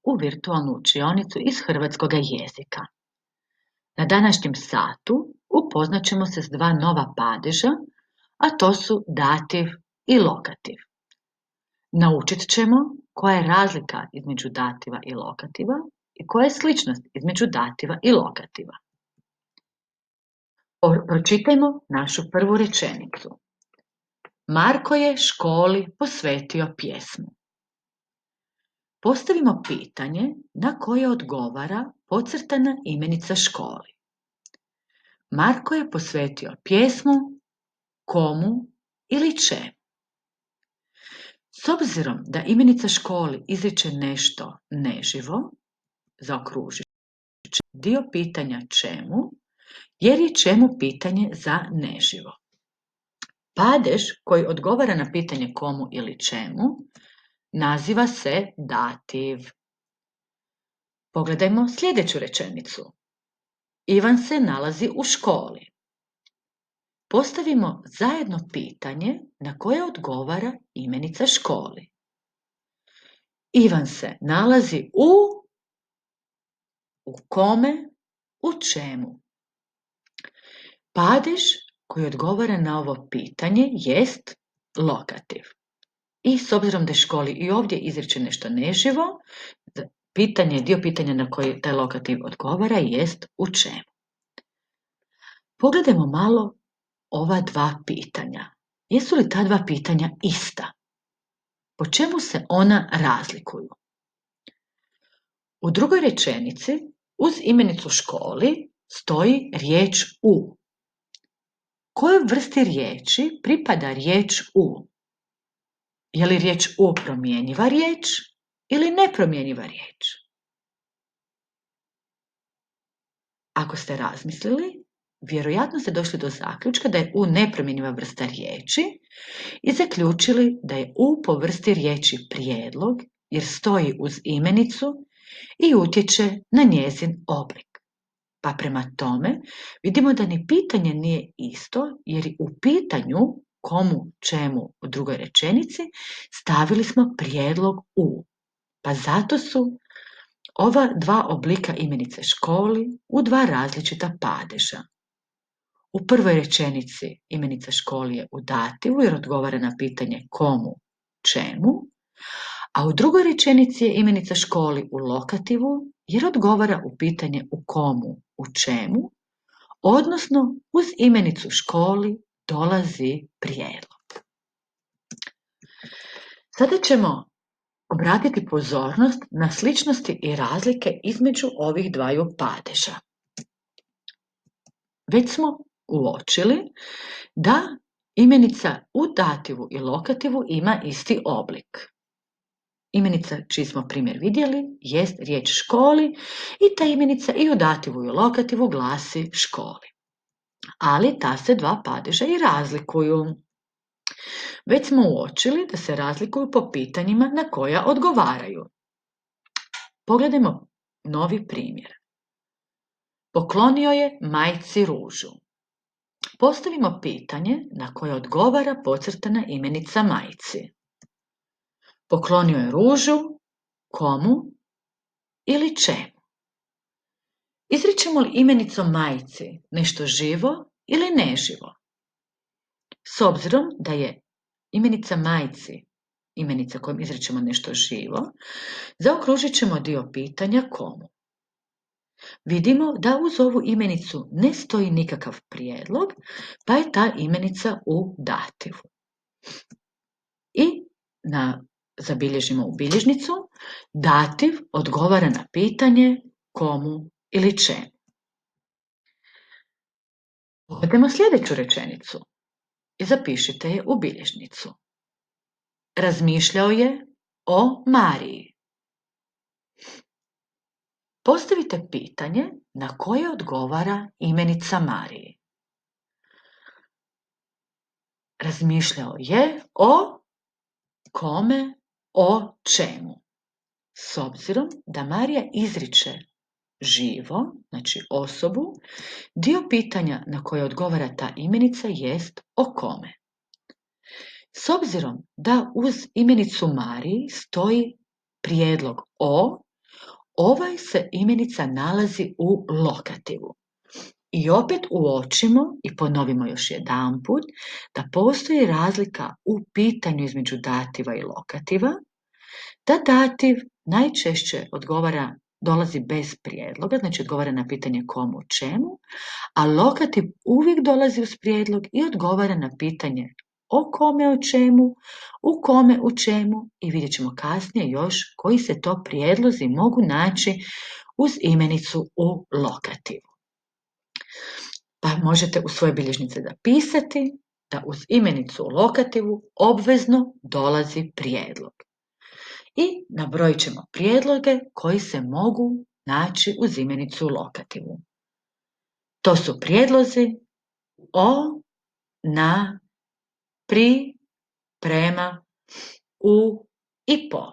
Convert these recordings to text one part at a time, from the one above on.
u virtualnu učionicu iz hrvatskoga jezika. Na današnjem satu upoznat ćemo se s dva nova padeža, a to su dativ i lokativ. Naučit ćemo koja je razlika između dativa i lokativa i koja je sličnost između dativa i lokativa. Pročitajmo našu prvu rečenicu. Marko je školi posvetio pjesmu. Postavimo pitanje na koje odgovara podcrtana imenica školi. Marko je posvetio pjesmu komu ili čemu. S obzirom da imenica školi izriče nešto neživo, zaokružit ću dio pitanja čemu, jer je čemu pitanje za neživo. Padež koji odgovara na pitanje komu ili čemu naziva se dativ. Pogledajmo sljedeću rečenicu. Ivan se nalazi u školi. Postavimo zajedno pitanje na koje odgovara imenica školi. Ivan se nalazi u kome, u čemu. Padež koji odgovara na ovo pitanje jest lokativ. I s obzirom da je školi i ovdje izriče nešto neživo, dio pitanja na koji taj lokativ odgovara jest u čemu. Pogledajmo malo ova dva pitanja. Jesu li ta dva pitanja ista? Po čemu se ona razlikuju? U drugoj rečenici uz imenicu školi stoji riječ u. Kojoj vrsti riječi pripada riječ u? Je li riječ u promjenjiva riječ ili nepromjenjiva riječ? Ako ste razmislili, vjerojatno ste došli do zaključka da je u nepromjenjiva vrsta riječi i zaključili da je u po vrsti riječi prijedlog jer stoji uz imenicu i utječe na njezin oblik. Pa prema tome vidimo da ni pitanje nije isto jer u pitanju komu, čemu u drugoj rečenici stavili smo prijedlog u. Pa zato su ova dva oblika imenice školi u dva različita padeža. U prvoj rečenici imenica školi je u dativu jer odgovara na pitanje komu, čemu, a u drugoj rečenici je imenica školi u lokativu jer odgovara u pitanje u komu, u čemu, odnosno uz imenicu školi dolazi prijedlog. Sada ćemo obratiti pozornost na sličnosti i razlike između ovih dvaju padeža. Već smo uočili da imenica u dativu i lokativu ima isti oblik. Imenica, čiji smo primjer vidjeli, jest riječ školi i ta imenica i u dativu i u lokativu glasi školi. Ali ta se dva padeža i razlikuju. Već smo uočili da se razlikuju po pitanjima na koja odgovaraju. Pogledajmo novi primjer. Poklonio je majci ružu. Postavimo pitanje na koje odgovara podcrtana imenica majci. Poklonio je ružu komu ili čemu? Izričemo li imenicom majci nešto živo ili neživo? S obzirom da je imenica majci imenica kojom izričemo nešto živo, zaokružit ćemo dio pitanja komu. Vidimo da uz ovu imenicu ne stoji nikakav prijedlog, pa je ta imenica u dativu. I zabilježimo u bilježnicu, dativ odgovara na pitanje komu ili čemu. Pogledajmo sljedeću rečenicu i zapišite je u bilježnicu. Razmišljao je o Mariji. Postavite pitanje na koje odgovara imenica Mariji. Razmišljao je o kome, o čemu. S obzirom da Marija izriče živo, znači osobu, dio pitanja na koje odgovara ta imenica jest o kome. S obzirom da uz imenicu Mariji stoji prijedlog o, ovaj se imenica nalazi u lokativu. I opet uočimo i ponovimo još jedanput da postoji razlika u pitanju između dativa i lokativa, da dativ najčešće dolazi bez prijedloga, znači odgovara na pitanje komu, čemu, a lokativ uvijek dolazi uz prijedlog i odgovara na pitanje o kome, o čemu, u kome, u čemu i vidjet ćemo kasnije još koji se to prijedlozi mogu naći uz imenicu u lokativu. Pa možete u svoje bilježnice zapisati da uz imenicu u lokativu obvezno dolazi prijedlog. I nabrojit ćemo prijedloge koji se mogu naći uz imenicu u lokativu. To su prijedlozi o, na, pri, prema, u i po.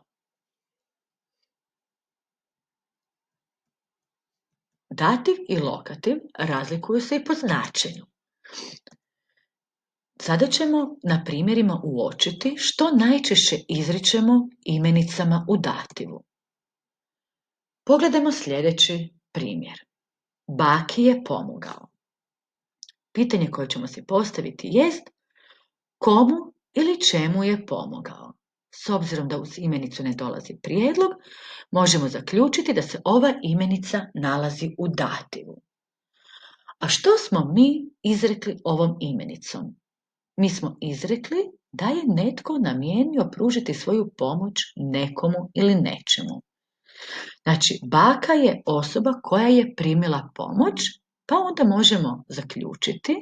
Dativ i lokativ razlikuju se i po značenju. Sada ćemo na primjerima uočiti što najčešće izričemo imenicama u dativu. Pogledajmo sljedeći primjer. Baki je pomogao. Pitanje koje ćemo si postaviti jest komu ili čemu je pomogao. S obzirom da uz imenicu ne dolazi prijedlog, možemo zaključiti da se ova imenica nalazi u dativu. A što smo mi izrekli ovom imenicom? Mi smo izrekli da je netko namijenio pružiti svoju pomoć nekomu ili nečemu. Znači, baka je osoba koja je primila pomoć, pa onda možemo zaključiti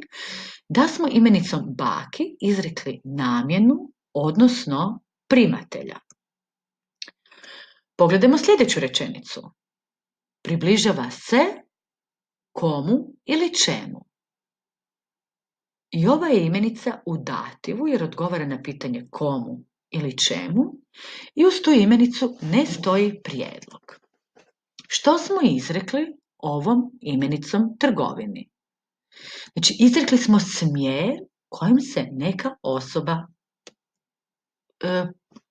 da smo imenicom baki izrekli namjenu, odnosno primatelja. Pogledajmo sljedeću rečenicu. Približava se komu ili čemu. I ova je imenica u dativu jer odgovara na pitanje komu ili čemu i uz tu imenicu ne stoji prijedlog. Što smo izrekli ovom imenicom trgovini? Znači, izrekli smo smjer kojim se neka osoba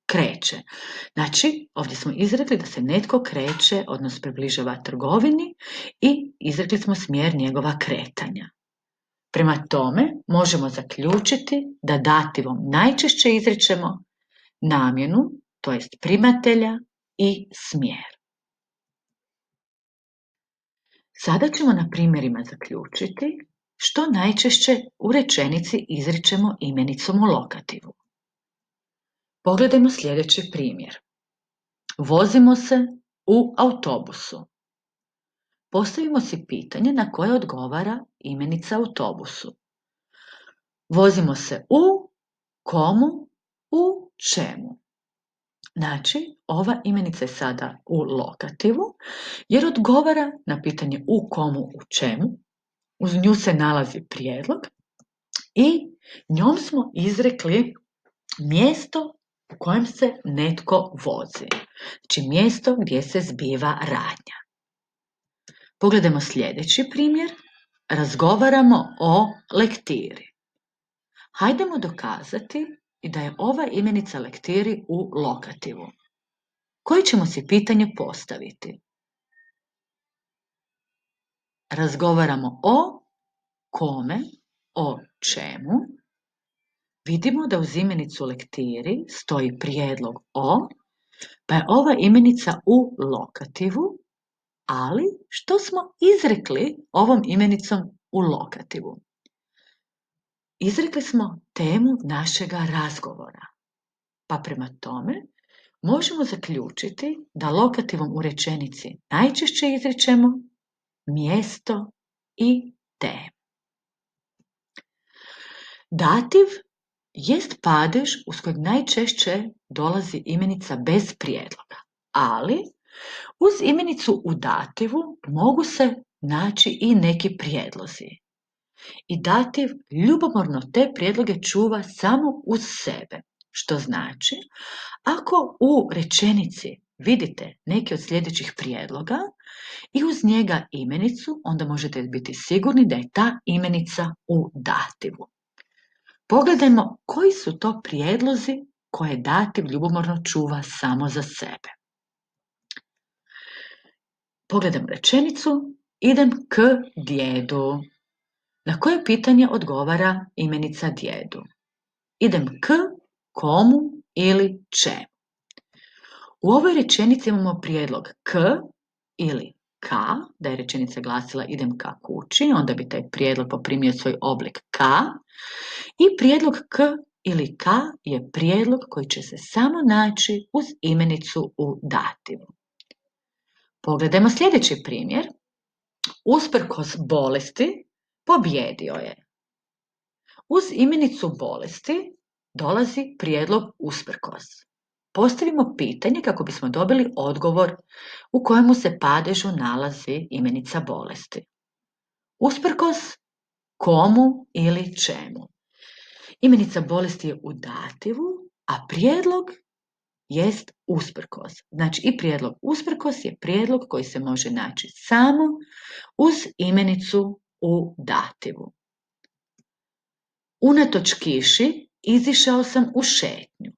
kreće. Znači, ovdje smo izrekli da se netko kreće, odnosno približava trgovini i izrekli smo smjer njegova kretanja. Prema tome, možemo zaključiti da dativom najčešće izričemo namjenu, to jest primatelja i smjer. Sada ćemo na primjerima zaključiti što najčešće u rečenici izričemo imenicom u lokativu. Pogledajmo sljedeći primjer. Vozimo se u autobusu. Postavimo si pitanje na koje odgovara imenica autobusu. Vozimo se u, komu, u čemu. Znači, ova imenica je sada u lokativu jer odgovara na pitanje u komu, u čemu. Uz nju se nalazi prijedlog i njom smo izrekli mjesto u kojem se netko vozi. Znači, mjesto gdje se zbiva radnja. Pogledajmo sljedeći primjer. Razgovaramo o lektiri. Hajdemo dokazati da je ova imenica lektiri u lokativu. Koje ćemo si pitanje postaviti? Razgovaramo o kome, o čemu. Vidimo da uz imenicu lektiri stoji prijedlog o, pa je ova imenica u lokativu, ali što smo izrekli ovom imenicom u lokativu? Izrekli smo temu našega razgovora, pa prema tome možemo zaključiti da lokativom u rečenici najčešće izričemo mjesto i temu. Dativ jest padež uz kojeg najčešće dolazi imenica bez prijedloga, ali uz imenicu u dativu mogu se naći i neki prijedlozi. I dativ ljubomorno te prijedloge čuva samo uz sebe, što znači, ako u rečenici vidite neki od sljedećih prijedloga i uz njega imenicu, onda možete biti sigurni da je ta imenica u dativu. Pogledajmo koji su to prijedlozi koje dativ ljubomorno čuva samo za sebe. Pogledamo rečenicu, idem k djedu. Na koje pitanje odgovara imenica djedu? Idem k komu ili čemu? U ovoj rečenici imamo prijedlog k ili ka, da je rečenica glasila idem ka kući, onda bi taj prijedlog poprimio svoj oblik ka. I prijedlog k ili ka je prijedlog koji će se samo naći uz imenicu u dativu. Pogledajmo sljedeći primjer. Usprkos bolesti pobjedio je. Uz imenicu bolesti dolazi prijedlog usprkos. Postavimo pitanje kako bismo dobili odgovor u kojemu se padežu nalazi imenica bolesti. Usprkos komu ili čemu? Imenica bolesti je u dativu, a prijedlog jest usprkos. Znači i prijedlog usprkos je prijedlog koji se može naći samo uz imenicu u dativu. Unatoč kiši izišao sam u šetnju.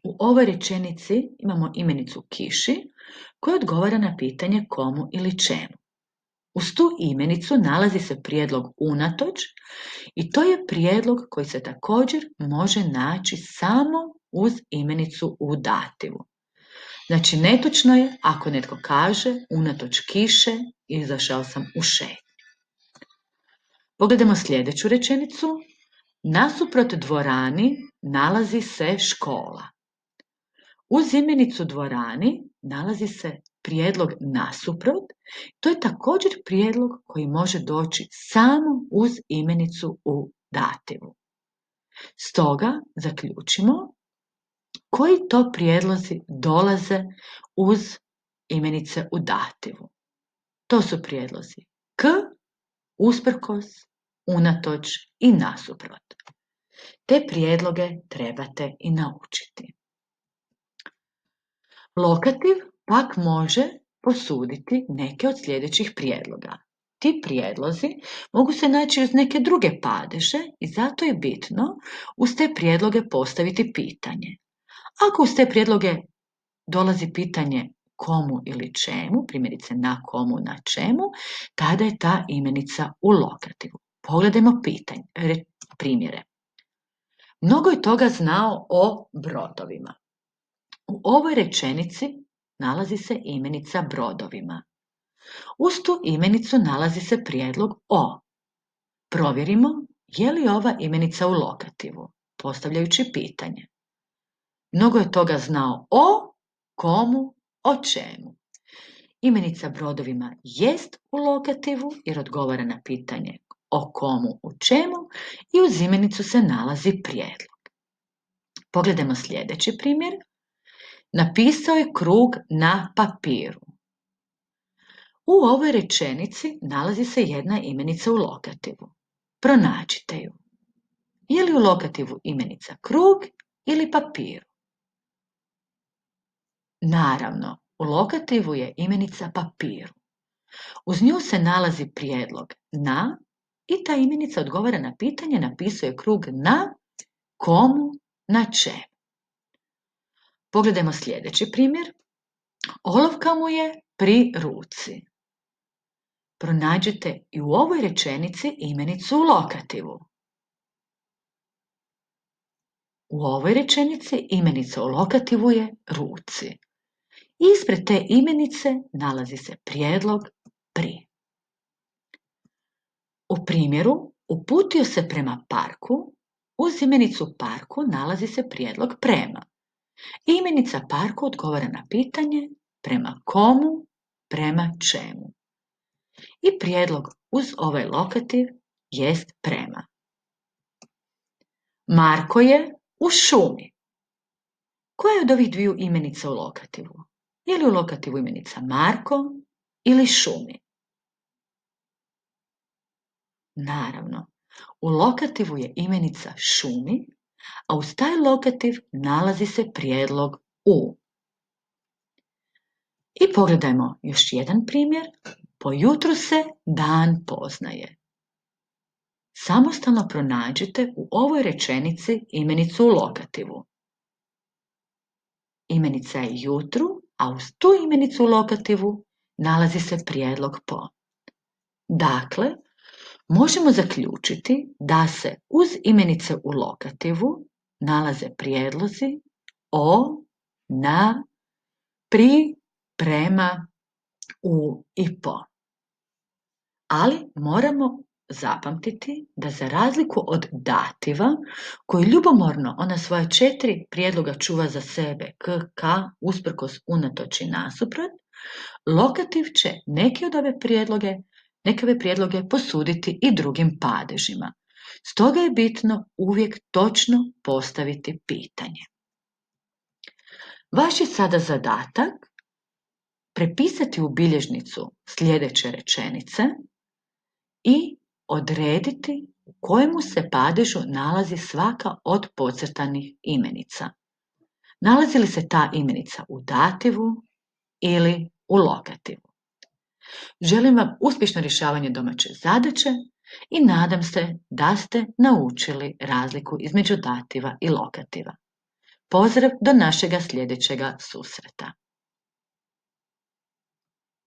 U ovoj rečenici imamo imenicu kiši koja odgovara na pitanje komu ili čemu. Uz tu imenicu nalazi se prijedlog unatoč i to je prijedlog koji se također može naći samo uz imenicu u dativu. Znači netočno je ako netko kaže unatoč kiše izašao sam u šetnju. Pogledajmo sljedeću rečenicu. Nasuprot dvorani nalazi se škola. Uz imenicu dvorani nalazi se prijedlog nasuprot. To je također prijedlog koji može doći samo uz imenicu u dativu. Stoga zaključimo koji to prijedlozi dolaze uz imenice u dativu. To su prijedlozi k, usprkos, unatoč i nasuprot. Te prijedloge trebate i naučiti. Lokativ pak može posuditi neke od sljedećih prijedloga. Ti prijedlozi mogu se naći uz neke druge padeže i zato je bitno uz te prijedloge postaviti pitanje. Ako uz te prijedloge dolazi pitanje komu ili čemu, primjerice na komu, na čemu, tada je ta imenica u lokativu. Pogledajmo primjere. Mnogo je toga znao o brodovima. U ovoj rečenici nalazi se imenica brodovima. Uz tu imenicu nalazi se prijedlog o. Provjerimo je li ova imenica u lokativu, postavljajući pitanje. Mnogo je toga znao o komu, o čemu. Imenica brodovima jest u lokativu jer odgovara na pitanje o komu, o čemu i uz imenicu se nalazi prijedlog. Pogledajmo sljedeći primjer. Napisao je krug na papiru. U ovoj rečenici nalazi se jedna imenica u lokativu. Pronađite ju. Je li u lokativu imenica krug ili papiru? Naravno, u lokativu je imenica papiru. Uz nju se nalazi prijedlog na i ta imenica odgovara na pitanje napisao je krug na komu, na čemu. Pogledajmo sljedeći primjer. Olovka mu je pri ruci. Pronađite i u ovoj rečenici imenicu u lokativu. U ovoj rečenici imenica u lokativu je ruci. Ispred te imenice nalazi se prijedlog pri. U primjeru uputio se prema parku, uz imenicu parku nalazi se prijedlog prema. Imenica parku odgovara na pitanje prema komu, prema čemu. I prijedlog uz ovaj lokativ jest prema. Marko je u šumi. Koja je od ovih dviju imenica u lokativu? Je li u lokativu imenica Marko ili šumi? Naravno, u lokativu je imenica šumi, a uz taj lokativ nalazi se prijedlog u. I pogledajmo još jedan primjer. Po jutru se dan poznaje. Samostalno pronađite u ovoj rečenici imenicu u lokativu. Imenica je jutru, a uz tu imenicu u lokativu nalazi se prijedlog po. Dakle, možemo zaključiti da se uz imenice u lokativu nalaze prijedlozi o, na, pri, prema, u i po. Ali moramo zapamtiti da za razliku od dativa, koji ljubomorno ona svoja 4 prijedloga čuva za sebe, k, ka, usprkos, unatoč i nasuprot, lokativ će neke ove prijedloge posuditi i drugim padežima. Stoga je bitno uvijek točno postaviti pitanje. Vaš je sada zadatak prepisati u bilježnicu sljedeće rečenice i odrediti u kojemu se padežu nalazi svaka od podcrtanih imenica. Nalazi li se ta imenica u dativu ili u lokativu? Želim vam uspješno rješavanje domaće zadaće i nadam se da ste naučili razliku između dativa i lokativa. Pozdrav do našega sljedećega susreta.